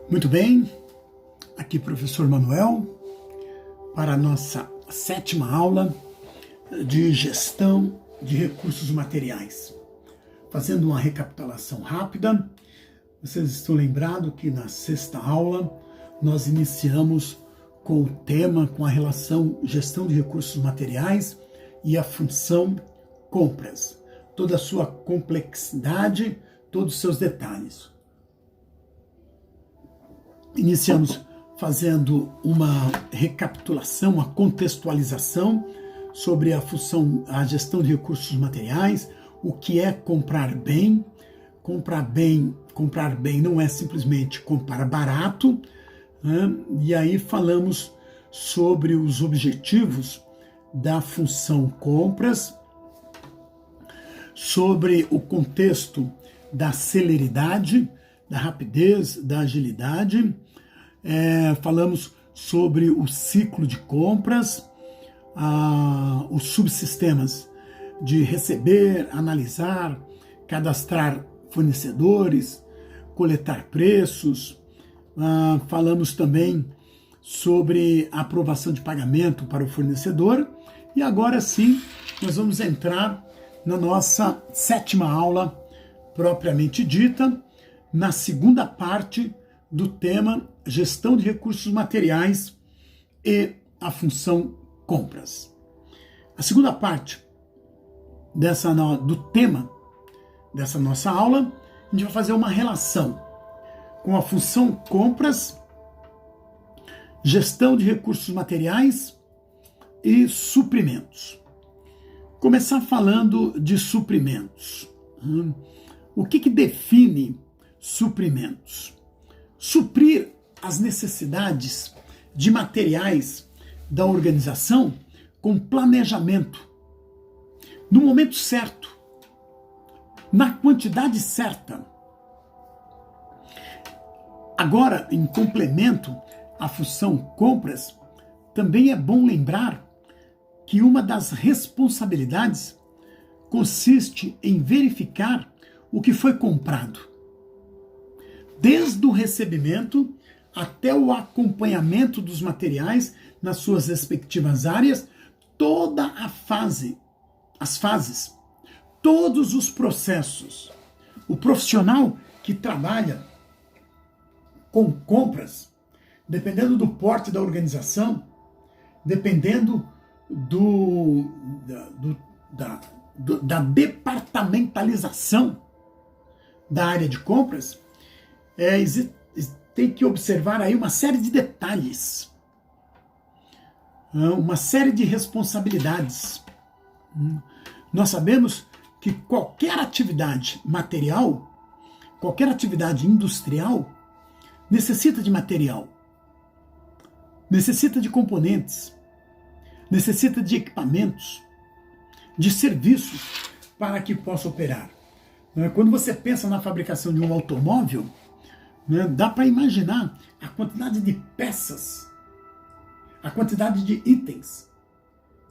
Muito bem, aqui professor Manuel para a nossa 7ª aula de gestão de recursos materiais. Fazendo uma recapitulação rápida, vocês estão lembrados que na 6ª aula nós iniciamos com o tema, com a relação gestão de recursos materiais e a função compras, toda a sua complexidade, todos os seus detalhes. Iniciamos fazendo uma recapitulação, uma contextualização sobre a função, a gestão de recursos materiais, o que é comprar bem. Comprar bem não é simplesmente comprar barato, né? E aí falamos sobre os objetivos da função compras, sobre o contexto da celeridade, da rapidez, da agilidade. Falamos sobre o ciclo de compras, os subsistemas de receber, analisar, cadastrar fornecedores, coletar preços. Falamos também sobre a aprovação de pagamento para o fornecedor. E agora sim, nós vamos entrar na nossa 7ª aula propriamente dita, na segunda parte do tema gestão de recursos materiais e a função compras. A segunda parte do tema dessa nossa aula, a gente vai fazer uma relação com a função compras, gestão de recursos materiais e suprimentos. Começar falando de suprimentos. O que define suprimentos? Suprir as necessidades de materiais da organização com planejamento, no momento certo, na quantidade certa. Agora, em complemento à função compras, também é bom lembrar que uma das responsabilidades consiste em verificar o que foi comprado, desde o recebimento até o acompanhamento dos materiais nas suas respectivas áreas, toda as fases, todos os processos. O profissional que trabalha com compras, dependendo do porte da organização, dependendo da departamentalização da área de compras, tem que observar aí uma série de detalhes, uma série de responsabilidades. Nós sabemos que qualquer atividade material, qualquer atividade industrial, necessita de material, necessita de componentes, necessita de equipamentos, de serviços para que possa operar. Quando você pensa na fabricação de um automóvel, dá para imaginar a quantidade de peças, a quantidade de itens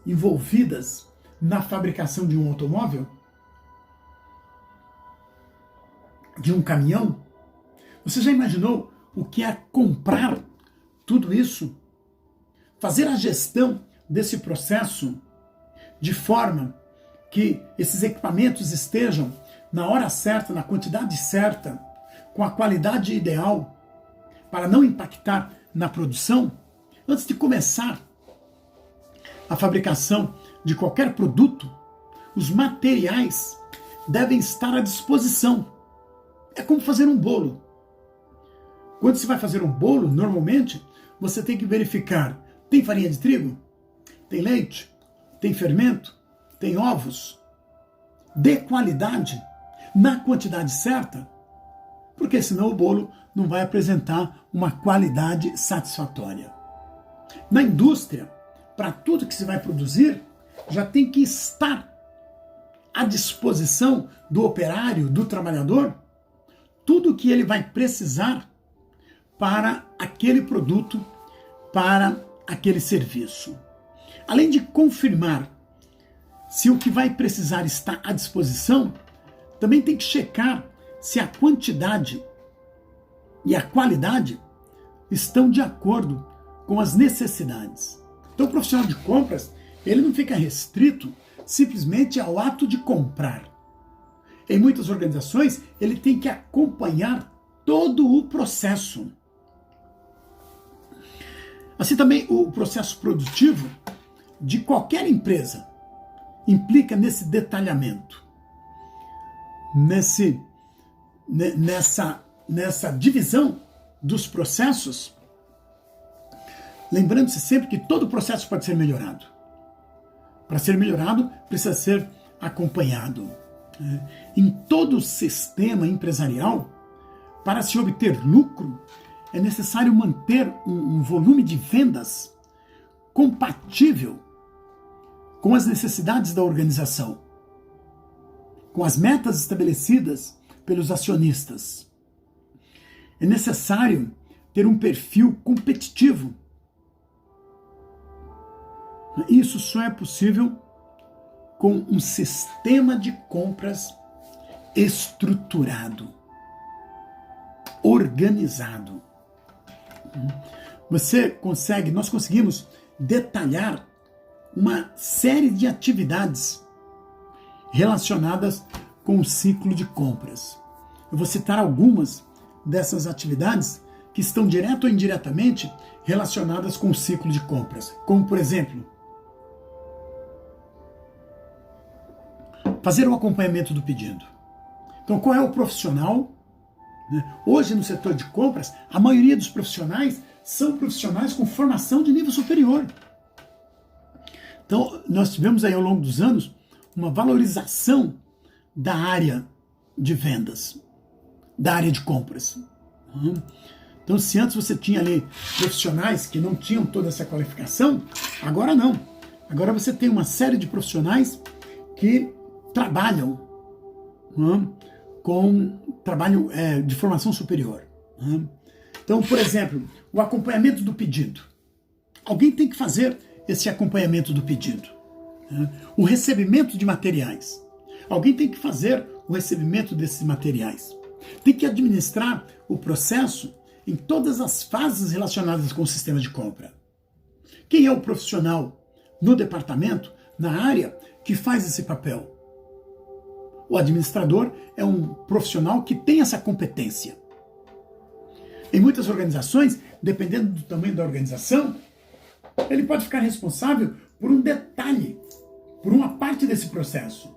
envolvidas na fabricação de um automóvel, de um caminhão. Você já imaginou o que é comprar tudo isso? Fazer a gestão desse processo de forma que esses equipamentos estejam na hora certa, na quantidade certa, com a qualidade ideal, para não impactar na produção. Antes de começar a fabricação de qualquer produto, os materiais devem estar à disposição. É como fazer um bolo. Quando você vai fazer um bolo, normalmente, você tem que verificar: tem farinha de trigo? Tem leite? Tem fermento? Tem ovos? De qualidade, na quantidade certa, porque senão o bolo não vai apresentar uma qualidade satisfatória. Na indústria, para tudo que se vai produzir, já tem que estar à disposição do operário, do trabalhador, tudo que ele vai precisar para aquele produto, para aquele serviço. Além de confirmar se o que vai precisar está à disposição, também tem que checar se a quantidade e a qualidade estão de acordo com as necessidades. Então o profissional de compras, ele não fica restrito simplesmente ao ato de comprar. Em muitas organizações, ele tem que acompanhar todo o processo. Assim também o processo produtivo de qualquer empresa implica nesse detalhamento, nessa divisão dos processos, lembrando-se sempre que todo processo pode ser melhorado. Para ser melhorado, precisa ser acompanhado. Em todo sistema empresarial, para se obter lucro, é necessário manter um volume de vendas compatível com as necessidades da organização, com as metas estabelecidas pelos acionistas. É necessário ter um perfil competitivo. Isso só é possível com um sistema de compras estruturado, organizado. Nós conseguimos detalhar uma série de atividades relacionadas com o ciclo de compras. Eu vou citar algumas dessas atividades que estão direto ou indiretamente relacionadas com o ciclo de compras, como por exemplo, fazer o acompanhamento do pedido. Então, qual é o profissional? Hoje, no setor de compras, a maioria dos profissionais são profissionais com formação de nível superior. Então, nós tivemos aí ao longo dos anos uma valorização da área de vendas, da área de compras. Então, se antes você tinha ali profissionais que não tinham toda essa qualificação, agora não. Agora você tem uma série de profissionais que trabalham com trabalho de formação superior. Então, por exemplo, o acompanhamento do pedido. Alguém tem que fazer esse acompanhamento do pedido. O recebimento de materiais. Alguém tem que fazer o recebimento desses materiais. Tem que administrar o processo em todas as fases relacionadas com o sistema de compra. Quem é o profissional no departamento, na área, que faz esse papel? O administrador é um profissional que tem essa competência. Em muitas organizações, dependendo do tamanho da organização, ele pode ficar responsável por um detalhe, por uma parte desse processo.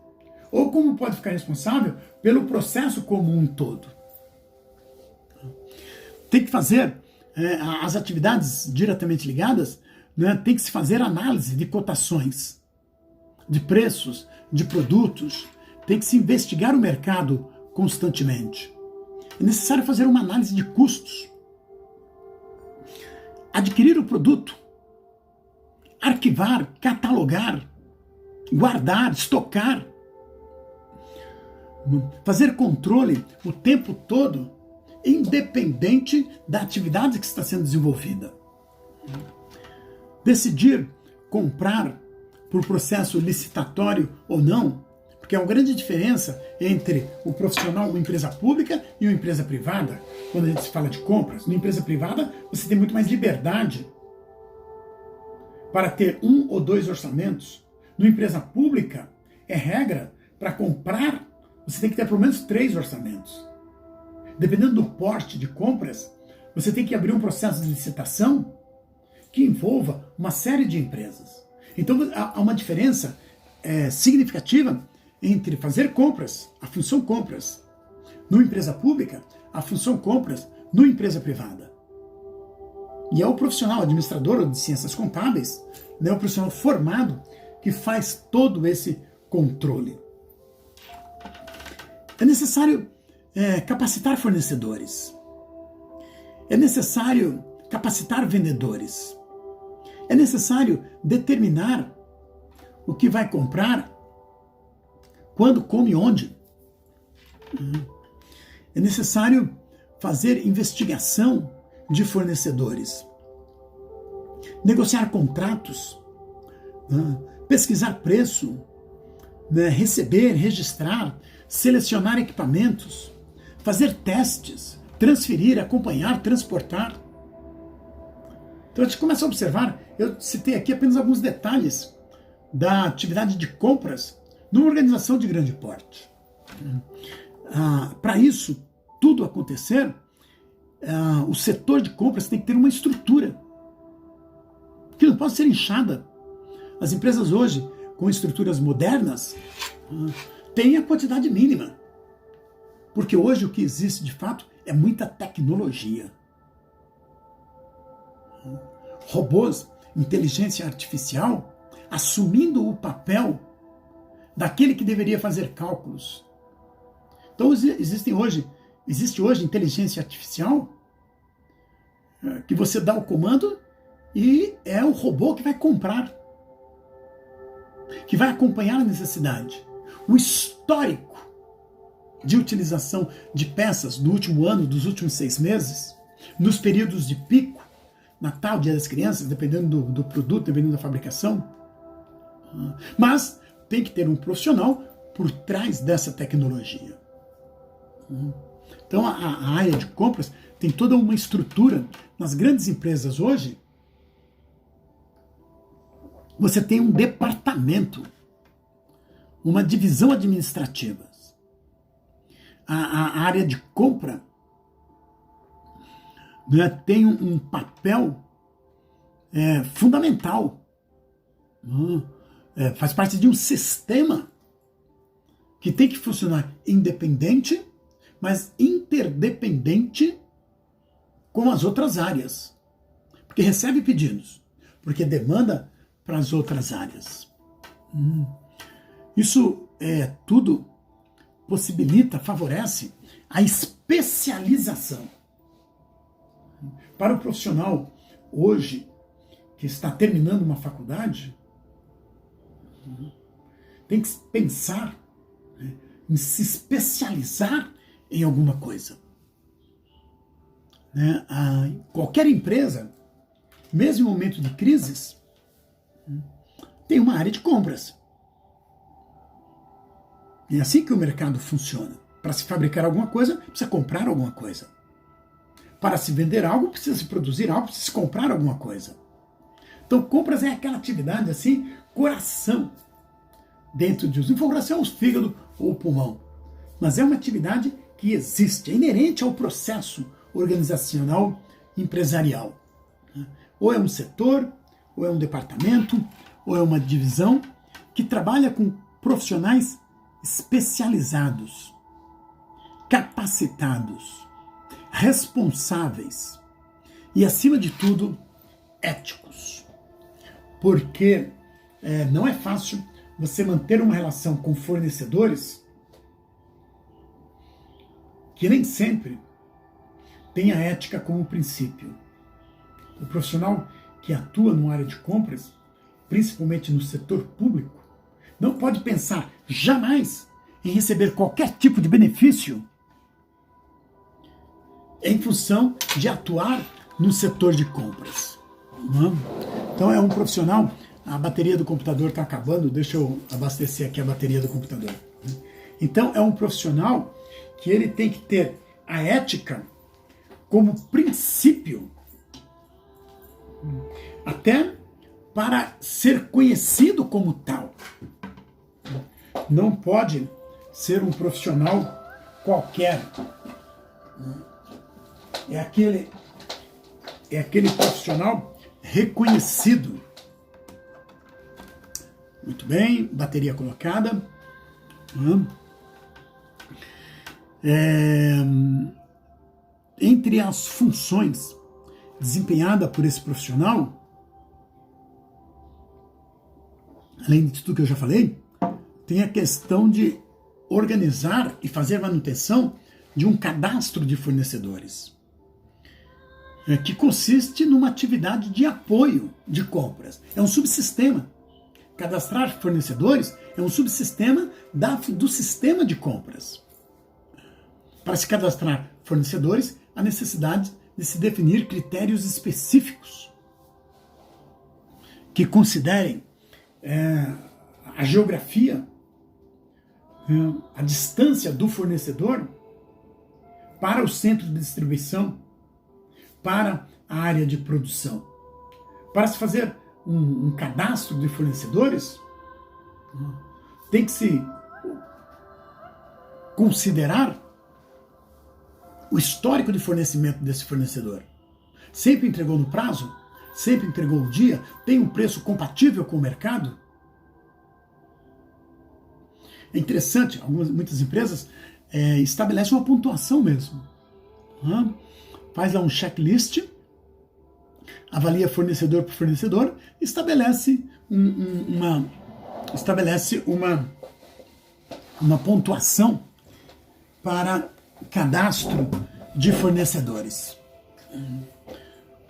Ou como pode ficar responsável pelo processo como um todo. Tem que fazer as atividades diretamente ligadas, tem que se fazer análise de cotações, de preços, de produtos. Tem que se investigar o mercado constantemente. É necessário fazer uma análise de custos. Adquirir o produto. Arquivar, catalogar, guardar, estocar. Fazer controle o tempo todo, independente da atividade que está sendo desenvolvida. Decidir comprar por processo licitatório ou não, porque há uma grande diferença entre o profissional, uma empresa pública e uma empresa privada. Quando a gente se fala de compras, numa empresa privada você tem muito mais liberdade para ter 1 ou 2 orçamentos. Numa empresa pública, é regra, para comprar, você tem que ter pelo menos 3 orçamentos. Dependendo do porte de compras, você tem que abrir um processo de licitação que envolva uma série de empresas. Então há uma diferença significativa entre fazer compras, a função compras, numa empresa pública, a função compras, numa empresa privada. E é o profissional administrador ou de ciências contábeis, o profissional formado, que faz todo esse controle. É necessário capacitar fornecedores. É necessário capacitar vendedores. É necessário determinar o que vai comprar, quando, como e onde. É necessário fazer investigação de fornecedores, negociar contratos, pesquisar preço, receber, registrar, selecionar equipamentos, fazer testes, transferir, acompanhar, transportar. Então a gente começa a observar, eu citei aqui apenas alguns detalhes da atividade de compras numa organização de grande porte. Para isso tudo acontecer, o setor de compras tem que ter uma estrutura que não pode ser inchada. As empresas hoje, com estruturas modernas, têm a quantidade mínima. Porque hoje o que existe de fato é muita tecnologia. Robôs, inteligência artificial, assumindo o papel daquele que deveria fazer cálculos. Então existe hoje inteligência artificial que você dá o comando e é o robô que vai comprar, que vai acompanhar a necessidade. O histórico de utilização de peças do último ano, dos últimos 6 meses, nos períodos de pico, Natal, Dia das Crianças, dependendo do produto, dependendo da fabricação. Mas tem que ter um profissional por trás dessa tecnologia. Então a área de compras tem toda uma estrutura. Nas grandes empresas hoje, você tem um departamento, uma divisão administrativa. A área de compra, né, tem um papel fundamental. Faz parte de um sistema que tem que funcionar independente, mas interdependente com as outras áreas. Porque recebe pedidos, porque demanda para as outras áreas. Isso tudo possibilita, favorece a especialização. Para o profissional hoje que está terminando uma faculdade, tem que pensar, né, em se especializar em alguma coisa. Né? Qualquer empresa, mesmo em momento de crises, tem uma área de compras. É assim que o mercado funciona. Para se fabricar alguma coisa, precisa comprar alguma coisa. Para se vender algo, precisa se produzir algo, precisa se comprar alguma coisa. Então, compras é aquela atividade assim, coração dentro de um coração, o fígado ou o pulmão. Mas é uma atividade que existe, é inerente ao processo organizacional empresarial. Ou é um setor, ou é um departamento, ou é uma divisão que trabalha com profissionais especializados, capacitados, responsáveis e, acima de tudo, éticos. Porque não é fácil você manter uma relação com fornecedores que nem sempre tem a ética como princípio. O profissional que atua numa área de compras, principalmente no setor público, não pode pensar jamais em receber qualquer tipo de benefício em função de atuar no setor de compras. Então é um profissional, a bateria do computador está acabando, deixa eu abastecer aqui a bateria do computador. Então é um profissional que ele tem que ter a ética como princípio, até para ser conhecido como tal. Não pode ser um profissional qualquer. É aquele profissional reconhecido. Muito bem, bateria colocada. Entre as funções desempenhadas por esse profissional, além de tudo que eu já falei, tem a questão de organizar e fazer manutenção de um cadastro de fornecedores, que consiste numa atividade de apoio de compras. É um subsistema. Cadastrar fornecedores é um subsistema do sistema de compras. Para se cadastrar fornecedores, há necessidade de se definir critérios específicos que considerem a geografia, a distância do fornecedor para o centro de distribuição, para a área de produção. Para se fazer um cadastro de fornecedores, tem que se considerar o histórico de fornecimento desse fornecedor. Sempre entregou no prazo? Sempre entregou o dia? Tem um preço compatível com o mercado? É interessante, muitas empresas estabelecem uma pontuação mesmo. Faz lá um checklist, avalia fornecedor por fornecedor, estabelece uma pontuação para cadastro de fornecedores.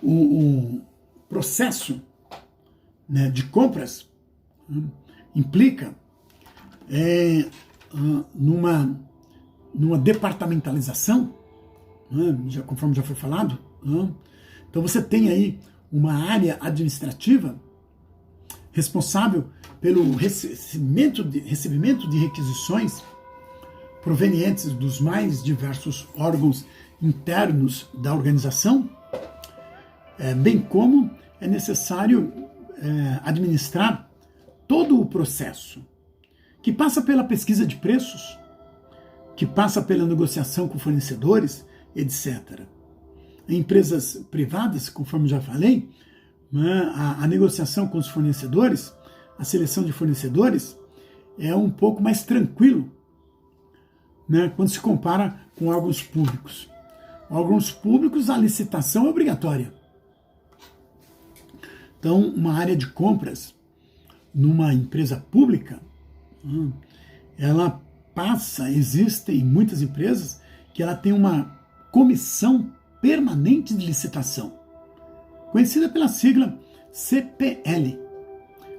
O processo, né, de compras implica numa departamentalização, conforme já foi falado. Então você tem aí uma área administrativa responsável pelo recebimento de requisições provenientes dos mais diversos órgãos internos da organização, bem como é necessário administrar todo o processo, que passa pela pesquisa de preços, que passa pela negociação com fornecedores, etc. Em empresas privadas, conforme já falei, a negociação com os fornecedores, a seleção de fornecedores é um pouco mais tranquilo, né, quando se compara com órgãos públicos. Órgãos públicos, a licitação é obrigatória. Então, uma área de compras numa empresa pública, ela existem muitas empresas que ela tem uma comissão permanente de licitação, conhecida pela sigla CPL,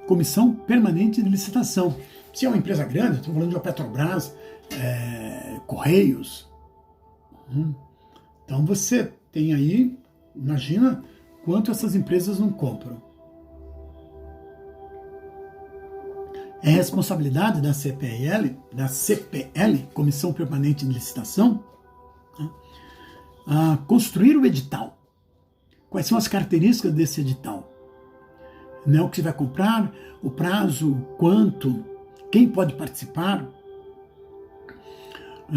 Comissão Permanente de Licitação. Se é uma empresa grande, estou falando de uma Petrobras, Correios. Então você tem aí, imagina quanto essas empresas não compram. É responsabilidade da CPL, Comissão Permanente de Licitação, a construir o edital. Quais são as características desse edital? Né, o que você vai comprar, o prazo, quanto, quem pode participar.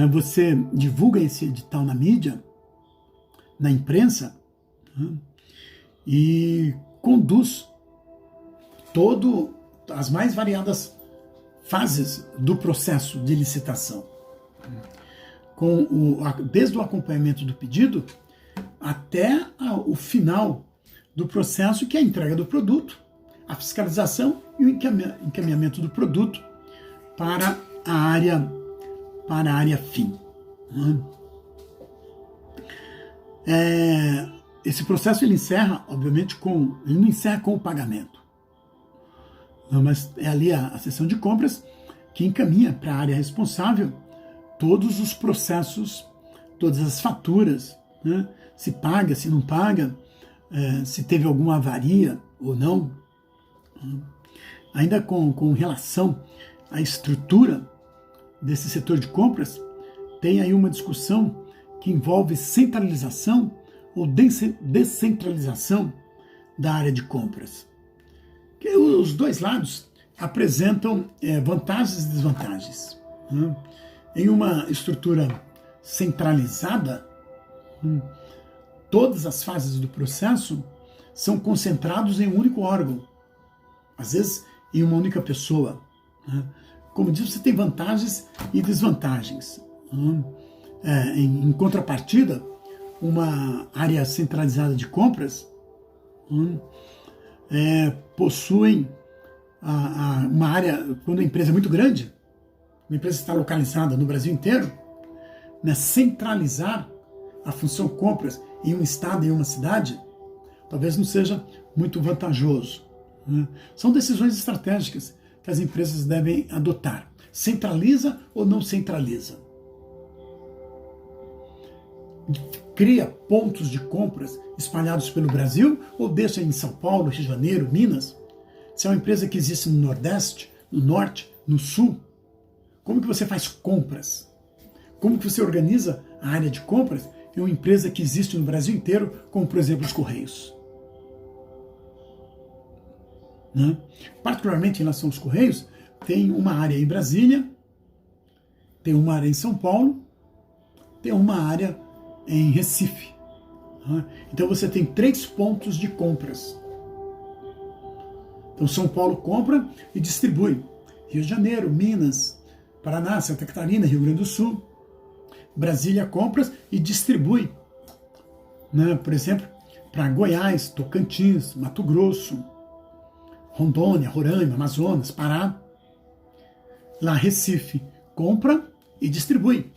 Você divulga esse edital na mídia, na imprensa, e conduz as mais variadas fases do processo de licitação, desde o acompanhamento do pedido até o final do processo, que é a entrega do produto, a fiscalização e o encaminhamento do produto para a área fim. Esse processo ele encerra, obviamente, ele não encerra com o pagamento, mas é ali a seção de compras que encaminha para a área responsável todos os processos, todas as faturas, né? Se paga, se não paga, se teve alguma avaria ou não. Ainda com relação à estrutura desse setor de compras, tem aí uma discussão que envolve centralização ou descentralização da área de compras. Que os dois lados apresentam vantagens e desvantagens. Em uma estrutura centralizada, todas as fases do processo são concentrados em um único órgão, às vezes em uma única pessoa. Como disse, você tem vantagens e desvantagens. Em contrapartida, uma área centralizada de compras possuem uma área, quando a empresa é muito grande, uma empresa está localizada no Brasil inteiro, né, centralizar a função compras em um estado, em uma cidade, talvez não seja muito vantajoso. São decisões estratégicas que as empresas devem adotar. Centraliza ou não centraliza? Cria pontos de compras espalhados pelo Brasil ou deixa em São Paulo, Rio de Janeiro, Minas? Se é uma empresa que existe no Nordeste, no Norte, no Sul, como que você faz compras? Como que você organiza a área de compras em uma empresa que existe no Brasil inteiro, como por exemplo os Correios? né? Particularmente em relação aos Correios, tem uma área em Brasília, tem uma área em São Paulo, tem uma área em Recife. Né? Então você tem 3 pontos de compras. Então São Paulo compra e distribui. Rio de Janeiro, Minas, Paraná, Santa Catarina, Rio Grande do Sul. Brasília compra e distribui. Né? Por exemplo, para Goiás, Tocantins, Mato Grosso, Rondônia, Roraima, Amazonas, Pará. Lá Recife compra e distribui.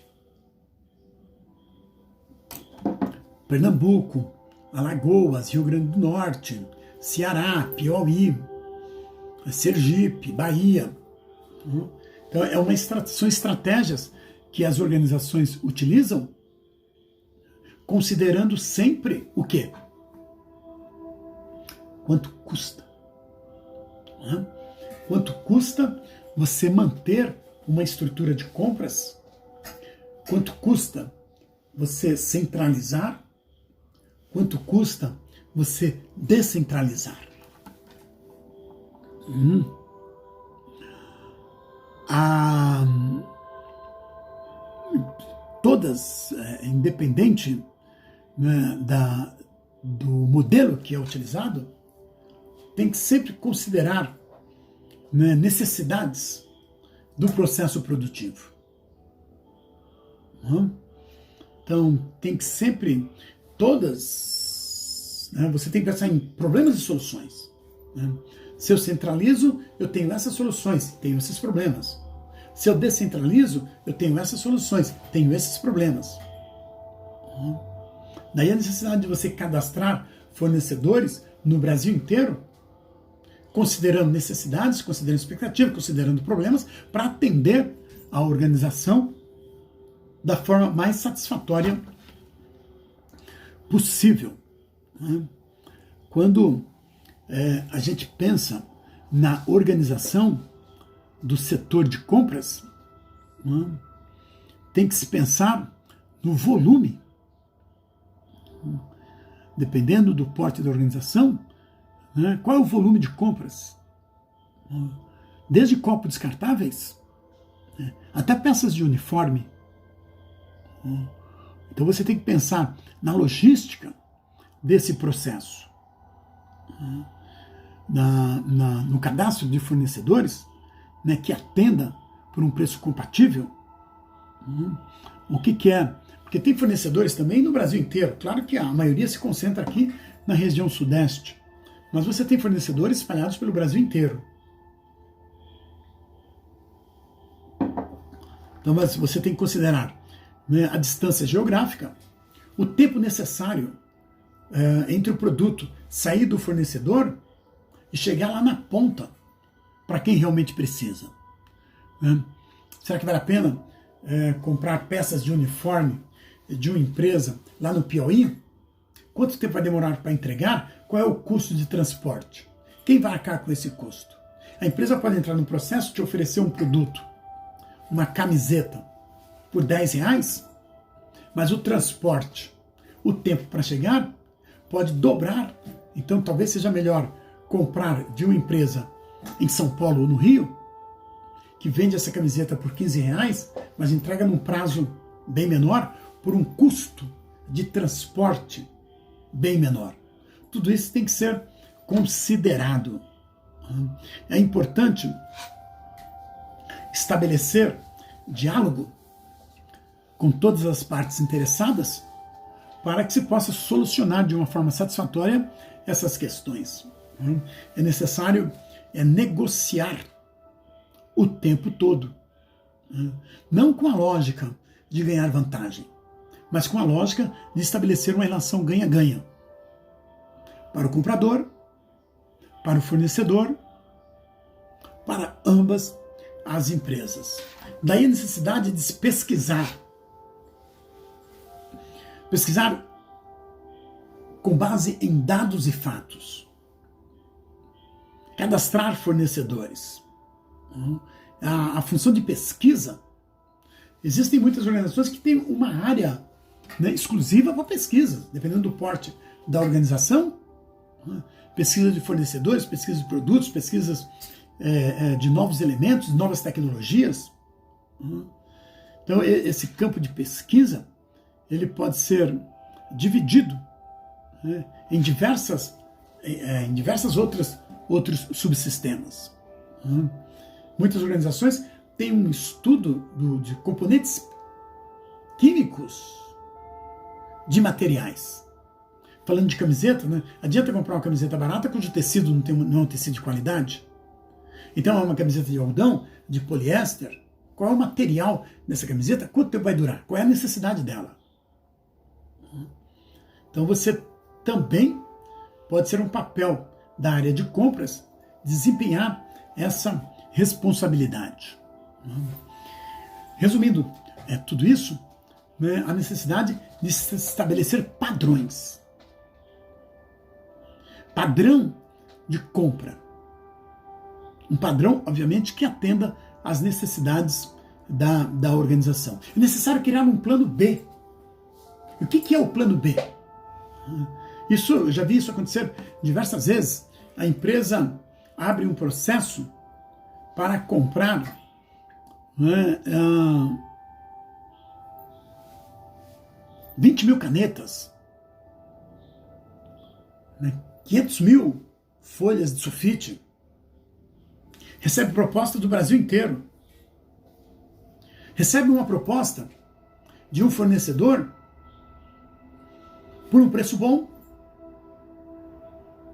Pernambuco, Alagoas, Rio Grande do Norte, Ceará, Piauí, Sergipe, Bahia. Então são estratégias que as organizações utilizam, considerando sempre o quê? Quanto custa? Quanto custa você manter uma estrutura de compras? Quanto custa você centralizar? Quanto custa você descentralizar? Todas, independente, né, do modelo que é utilizado, tem que sempre considerar, né, necessidades do processo produtivo. Então, tem que sempre, né, você tem que pensar em problemas e soluções. Né? Se eu centralizo, eu tenho essas soluções, tenho esses problemas. Se eu descentralizo, eu tenho essas soluções, tenho esses problemas. Daí a necessidade de você cadastrar fornecedores no Brasil inteiro, considerando necessidades, considerando expectativas, considerando problemas, para atender a organização da forma mais satisfatória possível. Quando a gente pensa na organização do setor de compras, tem que se pensar no volume. Dependendo do porte da organização, qual é o volume de compras? Desde copos descartáveis até peças de uniforme. Então você tem que pensar na logística desse processo. No cadastro de fornecedores, né, que atenda por um preço compatível. O que é? Porque tem fornecedores também no Brasil inteiro. Claro que a maioria se concentra aqui na região sudeste, mas você tem fornecedores espalhados pelo Brasil inteiro. Então você tem que considerar, né, a distância geográfica, o tempo necessário entre o produto sair do fornecedor e chegar lá na ponta, para quem realmente precisa. Será que vale a pena comprar peças de uniforme de uma empresa lá no Piauí? Quanto tempo vai demorar para entregar? Qual é o custo de transporte? Quem vai arcar com esse custo? A empresa pode entrar no processo de oferecer um produto, uma camiseta, por R$10, mas o transporte, o tempo para chegar, pode dobrar. Então talvez seja melhor comprar de uma empresa em São Paulo ou no Rio, que vende essa camiseta por R$15, mas entrega num prazo bem menor, por um custo de transporte bem menor. Tudo isso tem que ser considerado. É importante estabelecer diálogo com todas as partes interessadas para que se possa solucionar de uma forma satisfatória essas questões. É necessário negociar o tempo todo. Não com a lógica de ganhar vantagem, mas com a lógica de estabelecer uma relação ganha-ganha. Para o comprador, para o fornecedor, para ambas as empresas. Daí a necessidade de se pesquisar. Pesquisar com base em dados e fatos. Cadastrar fornecedores. A função de pesquisa, existem muitas organizações que têm uma área, né, exclusiva para pesquisa, dependendo do porte da organização. pesquisa de fornecedores, pesquisa de produtos, pesquisas de novos elementos, novas tecnologias. Então, esse campo de pesquisa, ele pode ser dividido, né, em diversas outros subsistemas. Muitas organizações têm um estudo de componentes químicos de materiais. Falando de camiseta, né, adianta comprar uma camiseta barata cujo tecido não é um tecido de qualidade? Então é uma camiseta de algodão, de poliéster. Qual é o material dessa camiseta? Quanto tempo vai durar? Qual é a necessidade dela? Então você também pode ser um papel da área de compras desempenhar essa responsabilidade. Resumindo tudo isso, né, a necessidade de se estabelecer padrões. Padrão de compra. Um padrão, obviamente, que atenda às necessidades da organização. É necessário criar um plano B. E o que é o plano B? Eu já vi isso acontecer diversas vezes. A empresa abre um processo para comprar 20 mil canetas, 500 mil folhas de sulfite, recebe proposta do Brasil inteiro, recebe uma proposta de um fornecedor por um preço bom,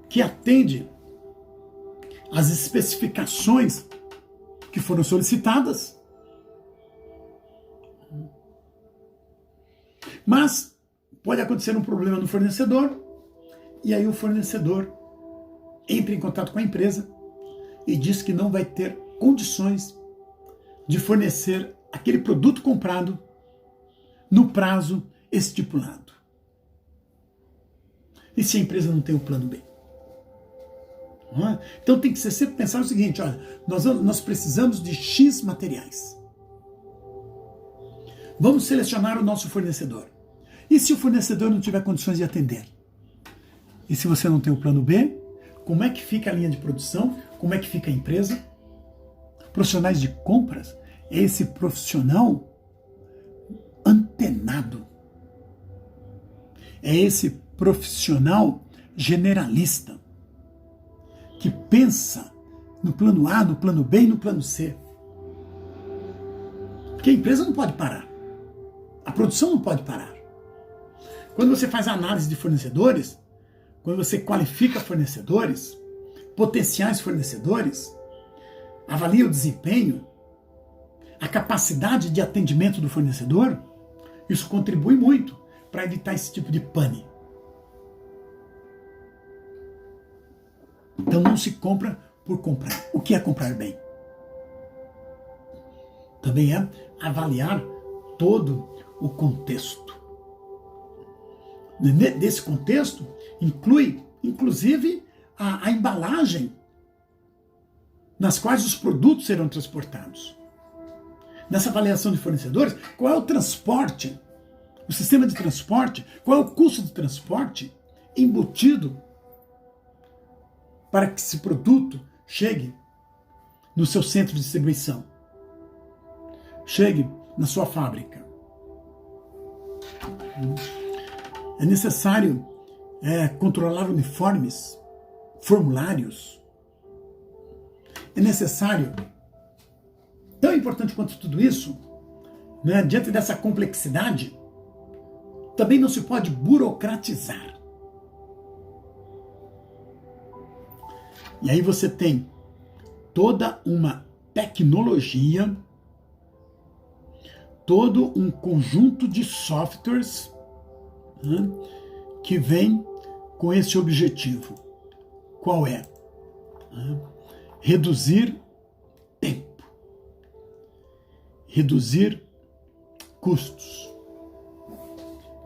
que atende às especificações que foram solicitadas, mas pode acontecer um problema no fornecedor, e aí o fornecedor entra em contato com a empresa e diz que não vai ter condições de fornecer aquele produto comprado no prazo estipulado. E se a empresa não tem o plano B? Então tem que sempre pensar o seguinte, olha, nós precisamos de X materiais. Vamos selecionar o nosso fornecedor. E se o fornecedor não tiver condições de atender? E se você não tem o plano B, como é que fica a linha de produção? Como é que fica a empresa? Profissionais de compras é esse profissional antenado. É esse profissional generalista que pensa no plano A, no plano B e no plano C. Porque a empresa não pode parar. A produção não pode parar. Quando você faz análise de fornecedores, quando você qualifica fornecedores, potenciais fornecedores, avalia o desempenho, a capacidade de atendimento do fornecedor, isso contribui muito para evitar esse tipo de pane. Então não se compra por comprar. O que é comprar bem? Também é avaliar todo o contexto. Desse contexto, inclui, inclusive, a embalagem nas quais os produtos serão transportados. Nessa avaliação de fornecedores, qual é o transporte, o sistema de transporte, qual é o custo de transporte embutido para que esse produto chegue no seu centro de distribuição, chegue na sua fábrica. É necessário controlar uniformes, formulários. É necessário, tão importante quanto tudo isso, né, diante dessa complexidade, também não se pode burocratizar. E aí você tem toda uma tecnologia, todo um conjunto de softwares, né, que vem com esse objetivo. Qual é? Reduzir tempo, reduzir custos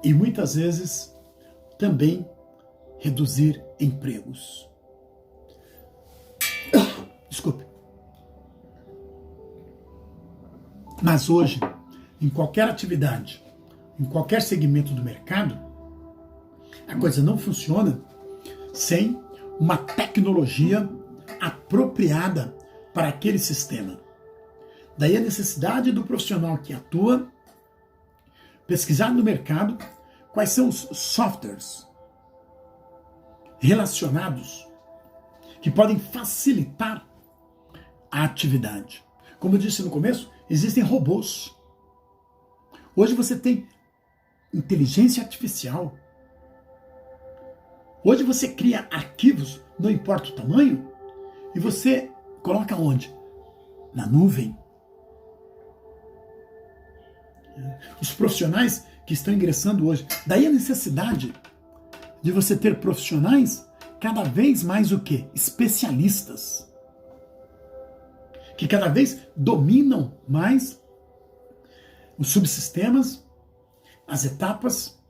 e muitas vezes também reduzir empregos. Desculpe. Mas hoje, em qualquer atividade, em qualquer segmento do mercado, a coisa não funciona sem uma tecnologia apropriada para aquele sistema. Daí a necessidade do profissional que atua pesquisar no mercado quais são os softwares relacionados que podem facilitar a atividade. Como eu disse no começo, existem robôs. Hoje você tem inteligência artificial. Hoje você cria arquivos, não importa o tamanho, e você coloca onde? Na nuvem. Os profissionais que estão ingressando hoje. Daí a necessidade de você ter profissionais cada vez mais o quê? Especialistas. Que cada vez dominam mais os subsistemas, as etapas,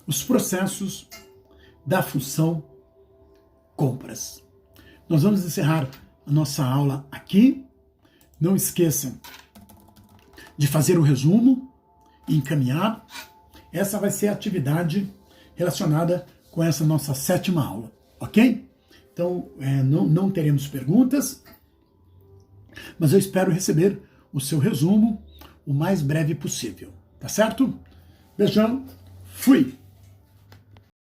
os processos da função compras. Nós vamos encerrar a nossa aula aqui. Não esqueçam de fazer o resumo e encaminhar. Essa vai ser a atividade relacionada com essa nossa 7ª aula, ok? Então, não teremos perguntas, mas eu espero receber o seu resumo o mais breve possível, tá certo? Beijão, fui!